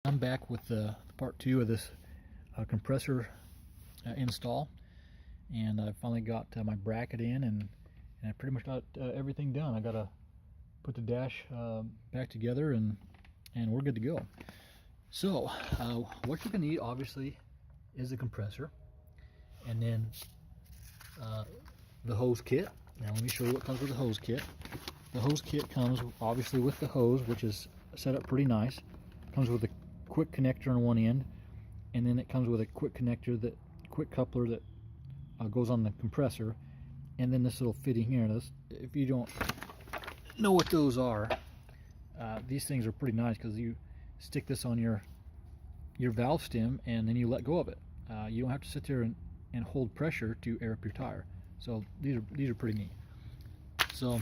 I'm back with part 2 of this compressor install, and I finally got my bracket in, and I pretty much got everything done. I got to put the dash back together, and we're good to go. So what you're going to need obviously is the compressor, and then the hose kit. Now let me show you what comes with the hose kit. The hose kit comes obviously with the hose, which is set up pretty nice. Comes with a quick connector on one end, and then it comes with a quick coupler that goes on the compressor, and then this little fitting here. If you don't know what those are, these things are pretty nice because you stick this on your valve stem and then you let go of it. You don't have to sit there and hold pressure to air up your tire. So these are pretty neat. So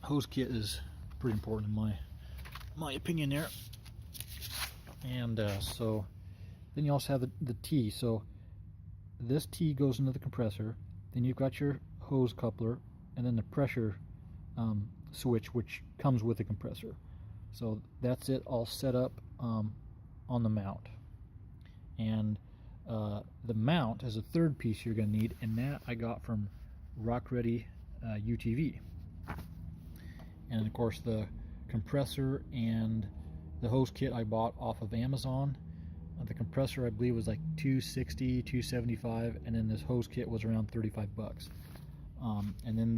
hose kit is pretty important in my opinion there. And so then you also have the T. So this T goes into the compressor, then you've got your hose coupler, and then the pressure switch, which comes with the compressor. So that's it all set up on the mount. And the mount is a third piece you're going to need, and that I got from Rock Ready UTV. And of course the compressor and the hose kit I bought off of Amazon. The compressor I believe was like $260, $275, and then this hose kit was around 35 bucks. And then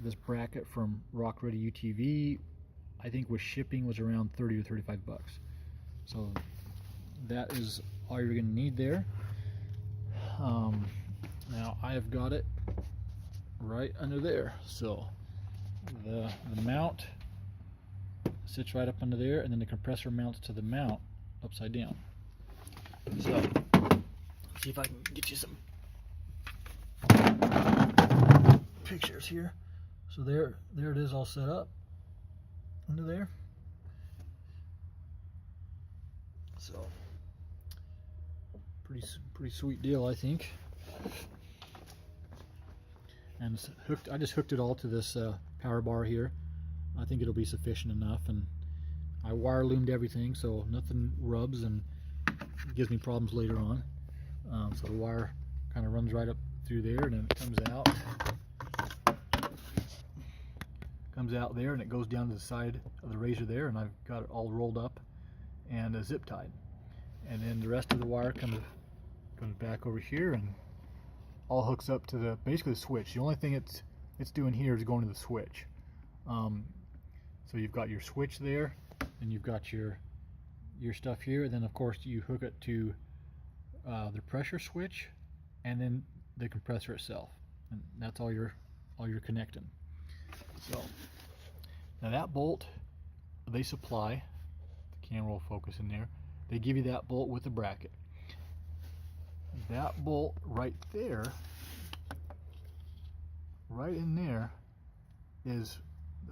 this bracket from Rock Ready UTV, I think with shipping was around 30 or 35 bucks. So that is all you're going to need there. Now I have got it right under there. So the mount sits right up under there, and then the compressor mounts to the mount upside down. So let's see if I can get you some pictures here. So there it is, all set up under there. So pretty sweet deal, I think. And it's hooked. I just hooked it all to this power bar here. I think it'll be sufficient enough, and I wire loomed everything so nothing rubs and gives me problems later on. So the wire kind of runs right up through there, and then it comes out there, and it goes down to the side of the razor there, and I've got it all rolled up and zip tied. And then the rest of the wire comes back over here and all hooks up to basically the switch. The only thing it's doing here is going to the switch. So you've got your switch there, and you've got your stuff here, and then of course you hook it to the pressure switch, and then the compressor itself, and that's all you're connecting. So now that bolt they supply, the camera will focus in there. They give you that bolt with the bracket. That bolt right there, right in there, is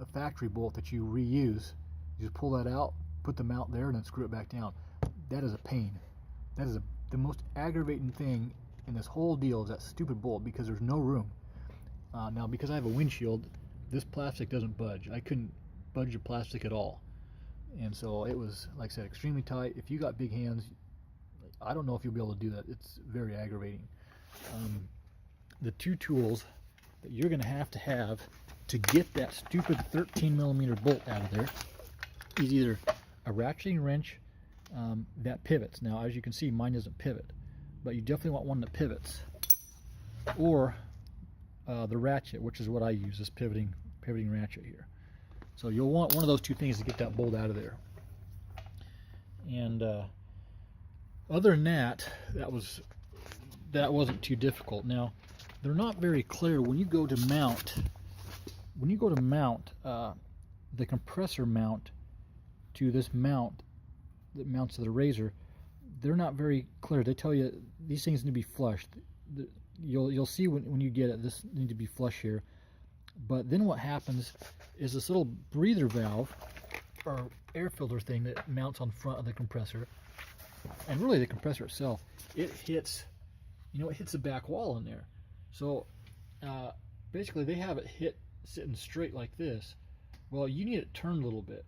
a factory bolt that you reuse. You just pull that out, put the mount there, and then screw it back down. That is a pain. That is the most aggravating thing in this whole deal, is that stupid bolt, because there's no room. Now because I have a windshield, this plastic doesn't budge. I couldn't budge the plastic at all, and so it was, like I said, extremely tight. If you got big hands, I don't know if you'll be able to do that. It's very aggravating. The two tools that you're going to have to get that stupid 13mm bolt out of there is either a ratcheting wrench that pivots. Now as you can see, mine doesn't pivot, but you definitely want one that pivots, or the ratchet, which is what I use, this pivoting ratchet here. So you'll want one of those two things to get that bolt out of there. And other than that, that wasn't too difficult. Now they're not very clear when you go to mount. When you go to mount the compressor mount to this mount that mounts to the razor, they're not very clear. They tell you these things need to be flushed. You'll see when you get it, this needs to be flush here. But then what happens is this little breather valve or air filter thing that mounts on front of the compressor, and really the compressor itself, it hits the back wall in there. So basically they have it hit sitting straight like this. Well, you need it turned a little bit,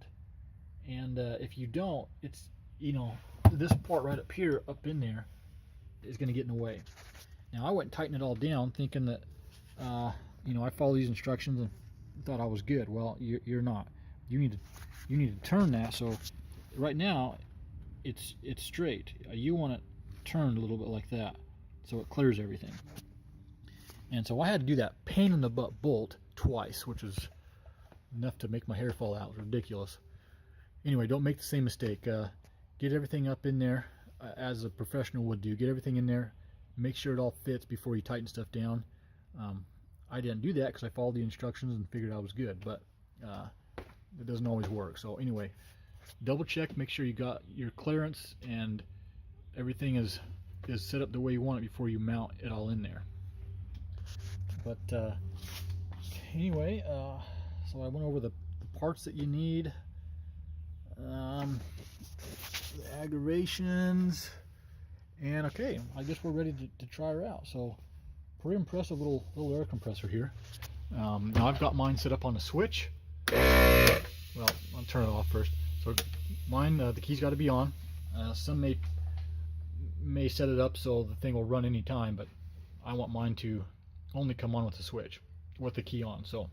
And if you don't, it's, you know, this part right up here, up in there, is going to get in the way. Now I went and tightened it all down, thinking that, you know, I follow these instructions and thought I was good. Well, you're not. You need to turn that. So right now, it's straight. You want it turned a little bit like that, so it clears everything. And so I had to do that pain in the butt bolt twice, which is enough to make my hair fall out. It was ridiculous. Anyway, don't make the same mistake. Get everything up in there as a professional would do. Get everything in there. Make sure it all fits before you tighten stuff down. I didn't do that because I followed the instructions and figured I was good, but it doesn't always work. So anyway, double check, make sure you got your clearance and everything is set up the way you want it before you mount it all in there. But anyway, so I went over the parts that you need, the aggravations, and okay, I guess we're ready to try her out. So pretty impressive little air compressor here. Now I've got mine set up on the switch. Well, I'll turn it off first. So mine, the key's got to be on. Some may set it up so the thing will run any time, but I want mine to only come on with the switch, with the key on. So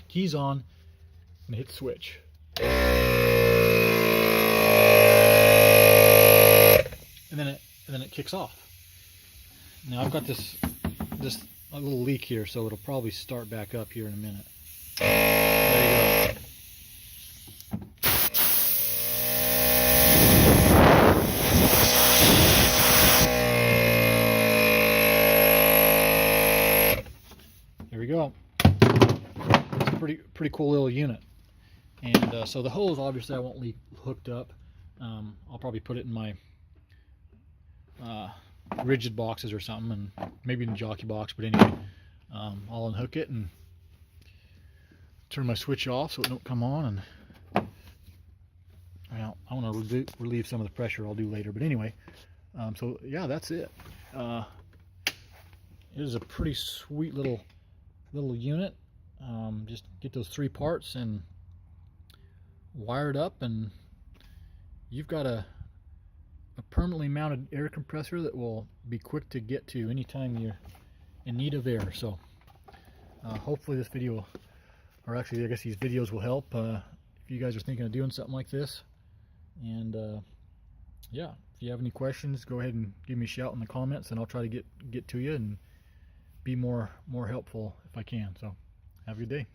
key's on, and hit the switch. And then it kicks off. Now I've got this a little leak here, so it'll probably start back up here in a minute. There you go. There we go. It's a pretty cool little unit. And so the hose, obviously I won't leave hooked up. I'll probably put it in my rigid boxes or something, and maybe in the jockey box, but anyway, I'll unhook it and turn my switch off so it don't come on. And well, I want to relieve some of the pressure. I'll do later, but anyway, so yeah, that's it. It is a pretty sweet little unit. Just get those 3 parts and wire it up, and you've got a permanently mounted air compressor that will be quick to get to anytime you're in need of air. So hopefully this video, or actually I guess these videos, will help if you guys are thinking of doing something like this. And yeah, if you have any questions, go ahead and give me a shout in the comments, and I'll try to get to you and be more helpful if I can. So have a good day.